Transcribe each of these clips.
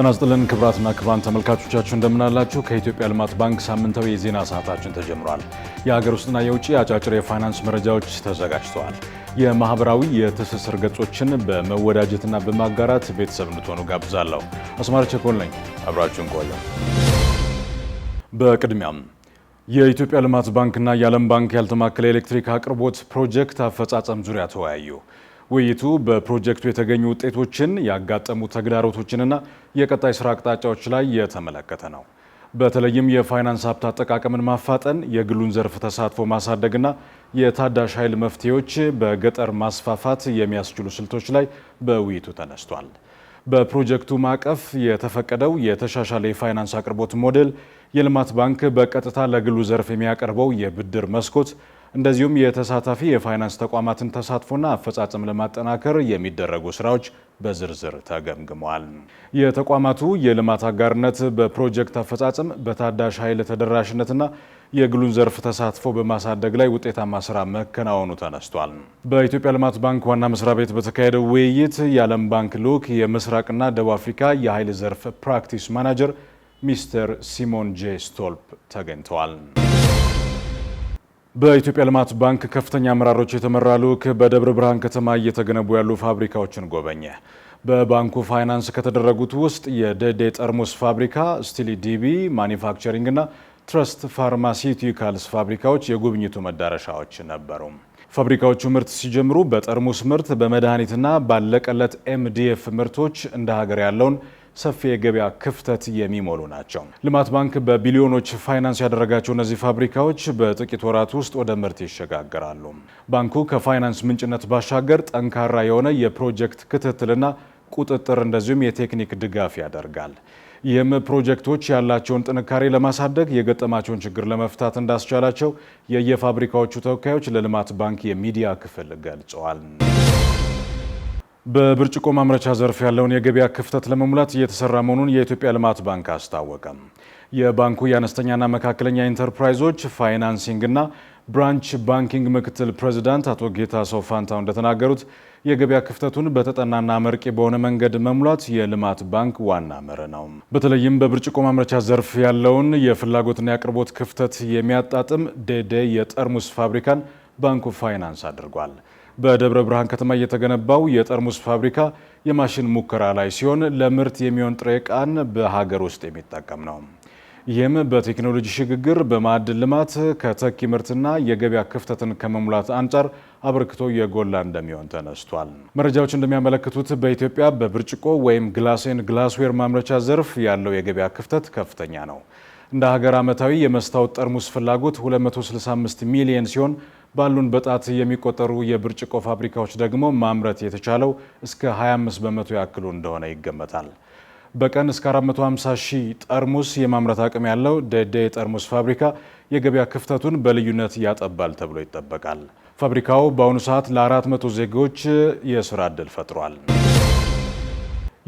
ጤና ይስጥልን ክቡራትና ክቡራን ተመልካቾቻችን እንደምን አላችሁ? ከኢትዮጵያ ልማት ባንክ ሳምንታዊ የዜና ሰዓታችን ተጀምሯል። የሀገር ውስጥና የውጭ አጫጭር የፋይናንስ መረጃዎች ተዘጋጅተዋል። የማህበራዊ የትስስር ገጾችን በመወዳጀትና በማጋራት ቤተሰብ እንድትሆኑ ጋብዛለሁ። አስማር ቸኮል ነኝ። አብራችሁን ቆዩ። በቅድሚያም የኢትዮጵያ ልማት ባንክና የዓለም ባንክ ያልተማከለ ኤሌክትሪክ አቅርቦት ፕሮጀክት አፈጻጸም ዙሪያ ተወያዩ። ውይይቱ በፕሮጀክቱ የተገኙ ውጤቶችን፣ ያጋጠሙ ተግዳሮቶችንና የቀጣይ ስራ አቅጣጫዎች ላይ የተመለከተ ነው። በተለይም የፋይናንስ ሀብት አጠቃቀምን ማፋጠን፣ የግሉን ዘርፍ ተሳትፎ ማሳደግና የታዳሽ ኃይል መፍትሄዎች በገጠር ማስፋፋት የሚያስችሉ ስልቶች ላይ በውይይቱ ተነስቷል። በፕሮጀክቱ ማዕቀፍ የተፈቀደው የተሻሻለ የፋይናንስ አቅርቦት ሞዴል፣ የልማት ባንክ በቀጥታ ለግሉ ዘርፍ የሚያቀርበው የብድር መስኮት እንደዚሁም የተሳታፊ የፋይናንስ ተቋማትን ተሳትፎና አፈጻጸም ለማጠናከር የሚደረጉ ስራዎች በዝርዝር ተገምግመዋል። የተቋማቱ የልማት አጋርነት በፕሮጀክት አፈጻጸም፣ በታዳሽ ኃይል ተደራሽነትና የግሉን ዘርፍ ተሳትፎ በማሳደግ ላይ ውጤታማ ስራ መከናወኑ ተነስቷል። በኢትዮጵያ ልማት ባንክ ዋና መስሪያ ቤት በተካሄደው ውይይት የዓለም ባንክ ልዑክ የምስራቅና ደቡብ አፍሪካ የኃይል ዘርፍ ፕራክቲስ ማናጀር ሚስተር ሲሞን ጄ ስቶልፕ ተገኝተዋል። በኢትዮጵያ ልማት ባንክ ከፍተኛ አመራሮች የተመራ ልዑክ በደብረ ብርሃን ከተማ እየተገነቡ ያሉ ፋብሪካዎችን ጎበኘ። በባንኩ ፋይናንስ ከተደረጉት ውስጥ የደዴ ጠርሙስ ፋብሪካ፣ ስቲሊ ዲቢ ማኒፋክቸሪንግ እና ትረስት ፋርማሲውቲካልስ ፋብሪካዎች የጉብኝቱ መዳረሻዎች ነበሩ። ፋብሪካዎቹ ምርት ሲጀምሩ በጠርሙስ ምርት፣ በመድኃኒትና ባለቀለት ኤምዲኤፍ ምርቶች እንደ ሀገር ያለውን ሰፊ የገበያ ክፍተት የሚሞሉ ናቸው። ልማት ባንክ በቢሊዮኖች ፋይናንስ ያደረጋቸው እነዚህ ፋብሪካዎች በጥቂት ወራት ውስጥ ወደ ምርት ይሸጋገራሉ። ባንኩ ከፋይናንስ ምንጭነት ባሻገር ጠንካራ የሆነ የፕሮጀክት ክትትልና ቁጥጥር እንደዚሁም የቴክኒክ ድጋፍ ያደርጋል። ይህም ፕሮጀክቶች ያላቸውን ጥንካሬ ለማሳደግ የገጠማቸውን ችግር ለመፍታት እንዳስቻላቸው የየፋብሪካዎቹ ተወካዮች ለልማት ባንክ የሚዲያ ክፍል ገልጸዋል። በብርጭቆ ማምረቻ ዘርፍ ያለውን የገበያ ክፍተት ለመሙላት እየተሰራ መሆኑን የኢትዮጵያ ልማት ባንክ አስታወቀ። የባንኩ የአነስተኛና መካከለኛ ኢንተርፕራይዞች ፋይናንሲንግና ብራንች ባንኪንግ ምክትል ፕሬዚዳንት አቶ ጌታሰው ፋንታው እንደተናገሩት የገበያ ክፍተቱን በተጠናና አመርቂ በሆነ መንገድ መሙላት የልማት ባንክ ዋና መርህ ነው። በተለይም በብርጭቆ ማምረቻ ዘርፍ ያለውን የፍላጎትና የአቅርቦት ክፍተት የሚያጣጥም ደዴ የጠርሙስ ፋብሪካን ባንኩ ፋይናንስ አድርጓል። በደብረ ብርሃን ከተማ የተገነባው የጠርሙስ ፋብሪካ የማሽን ሙከራ ላይ ሲሆን ለምርት የሚሆን ጥሬ ዕቃን በሀገር ውስጥ የሚጠቀም ነው። ይህም በቴክኖሎጂ ሽግግር፣ በማዕድን ልማት፣ ከተኪ ምርትና የገበያ ክፍተትን ከመሙላት አንጻር አበርክቶ የጎላ እንደሚሆን ተነስቷል። መረጃዎች እንደሚያመለክቱት በኢትዮጵያ በብርጭቆ ወይም ግላስን ግላስዌር ማምረቻ ዘርፍ ያለው የገበያ ክፍተት ከፍተኛ ነው። እንደ ሀገር ዓመታዊ የመስታወት ጠርሙስ ፍላጎት 265 ሚሊዮን ሲሆን ባሉን በጣት የሚቆጠሩ የብርጭቆ ፋብሪካዎች ደግሞ ማምረት የተቻለው እስከ 25 በመቶ ያክሉ እንደሆነ ይገመታል። በቀን እስከ 450 ሺህ ጠርሙስ የማምረት አቅም ያለው ደዴ የጠርሙስ ፋብሪካ የገበያ ክፍተቱን በልዩነት ያጠባል ተብሎ ይጠበቃል። ፋብሪካው በአሁኑ ሰዓት ለ400 ዜጎች የስራ ዕድል ፈጥሯል።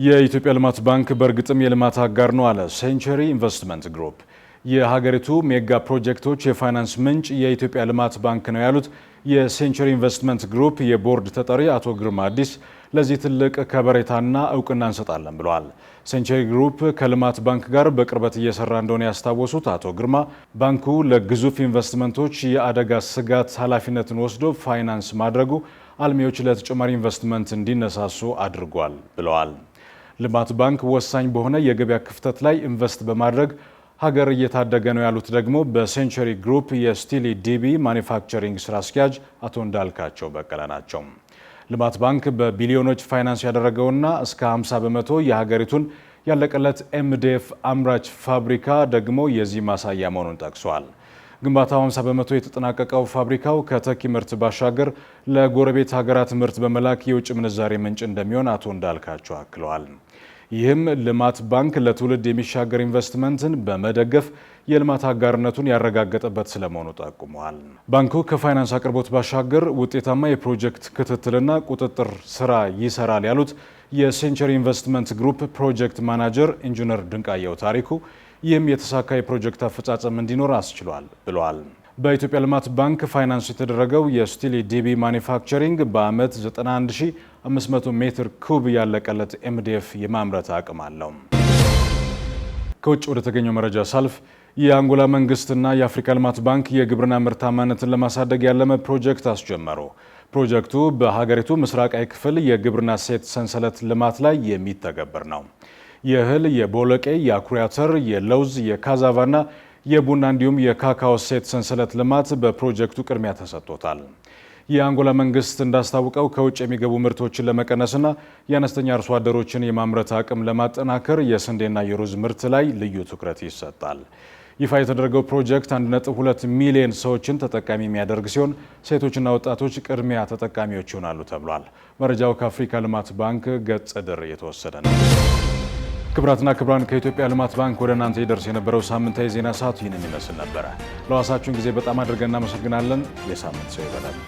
የኢትዮጵያ ልማት ባንክ በእርግጥም የልማት አጋር ነው አለ ሴንቸሪ ኢንቨስትመንት ግሩፕ። የሀገሪቱ ሜጋ ፕሮጀክቶች የፋይናንስ ምንጭ የኢትዮጵያ ልማት ባንክ ነው ያሉት የሴንቸሪ ኢንቨስትመንት ግሩፕ የቦርድ ተጠሪ አቶ ግርማ አዲስ ለዚህ ትልቅ ከበሬታና እውቅና እንሰጣለን ብለዋል። ሴንቸሪ ግሩፕ ከልማት ባንክ ጋር በቅርበት እየሰራ እንደሆነ ያስታወሱት አቶ ግርማ ባንኩ ለግዙፍ ኢንቨስትመንቶች የአደጋ ስጋት ኃላፊነትን ወስዶ ፋይናንስ ማድረጉ አልሚዎች ለተጨማሪ ኢንቨስትመንት እንዲነሳሱ አድርጓል ብለዋል። ልማት ባንክ ወሳኝ በሆነ የገበያ ክፍተት ላይ ኢንቨስት በማድረግ ሀገር እየታደገ ነው ያሉት ደግሞ በሴንቸሪ ግሩፕ የስቲሊ ዲቢ ማኒፋክቸሪንግ ስራ አስኪያጅ አቶ እንዳልካቸው በቀለ ናቸው። ልማት ባንክ በቢሊዮኖች ፋይናንስ ያደረገውና እስከ 50 በመቶ የሀገሪቱን ያለቀለት ኤምዲኤፍ አምራች ፋብሪካ ደግሞ የዚህ ማሳያ መሆኑን ጠቅሷል። ግንባታው 50 በመቶ የተጠናቀቀው ፋብሪካው ከተኪ ምርት ባሻገር ለጎረቤት ሀገራት ምርት በመላክ የውጭ ምንዛሬ ምንጭ እንደሚሆን አቶ እንዳልካቸው አክለዋል። ይህም ልማት ባንክ ለትውልድ የሚሻገር ኢንቨስትመንትን በመደገፍ የልማት አጋርነቱን ያረጋገጠበት ስለመሆኑ ጠቁመዋል። ባንኩ ከፋይናንስ አቅርቦት ባሻገር ውጤታማ የፕሮጀክት ክትትልና ቁጥጥር ስራ ይሰራል ያሉት የሴንቸሪ ኢንቨስትመንት ግሩፕ ፕሮጀክት ማናጀር ኢንጂነር ድንቃየው ታሪኩ ይህም የተሳካ የፕሮጀክት አፈጻጸም እንዲኖር አስችሏል ብለዋል። በኢትዮጵያ ልማት ባንክ ፋይናንስ የተደረገው የስቲሊ ዲቢ ማኒፋክቸሪንግ በዓመት 91500 ሜትር ኩብ ያለቀለት ኤምዲኤፍ የማምረት አቅም አለው። ከውጭ ወደ ተገኘው መረጃ ሳልፍ የአንጎላ መንግስትና የአፍሪካ ልማት ባንክ የግብርና ምርታማነትን ለማሳደግ ያለመ ፕሮጀክት አስጀመሩ። ፕሮጀክቱ በሀገሪቱ ምስራቃዊ ክፍል የግብርና እሴት ሰንሰለት ልማት ላይ የሚተገበር ነው። የእህል፣ የቦለቄ፣ የአኩሪ አተር፣ የለውዝ፣ የካዛቫና የቡና እንዲሁም የካካኦ እሴት ሰንሰለት ልማት በፕሮጀክቱ ቅድሚያ ተሰጥቶታል። የአንጎላ መንግስት እንዳስታወቀው ከውጭ የሚገቡ ምርቶችን ለመቀነስና የአነስተኛ አርሶ አደሮችን የማምረት አቅም ለማጠናከር የስንዴና የሩዝ ምርት ላይ ልዩ ትኩረት ይሰጣል። ይፋ የተደረገው ፕሮጀክት 1.2 ሚሊዮን ሰዎችን ተጠቃሚ የሚያደርግ ሲሆን ሴቶችና ወጣቶች ቅድሚያ ተጠቃሚዎች ይሆናሉ ተብሏል። መረጃው ከአፍሪካ ልማት ባንክ ገጽ ድር የተወሰደ ነው። ክቡራትና ክቡራን ከኢትዮጵያ ልማት ባንክ ወደ እናንተ ይደርስ የነበረው ሳምንታዊ ዜና ሰዓት ይህንን ይመስል ነበረ። ለዋሳችሁን ጊዜ በጣም አድርገን እናመሰግናለን። የሳምንት ሰው ይበላል።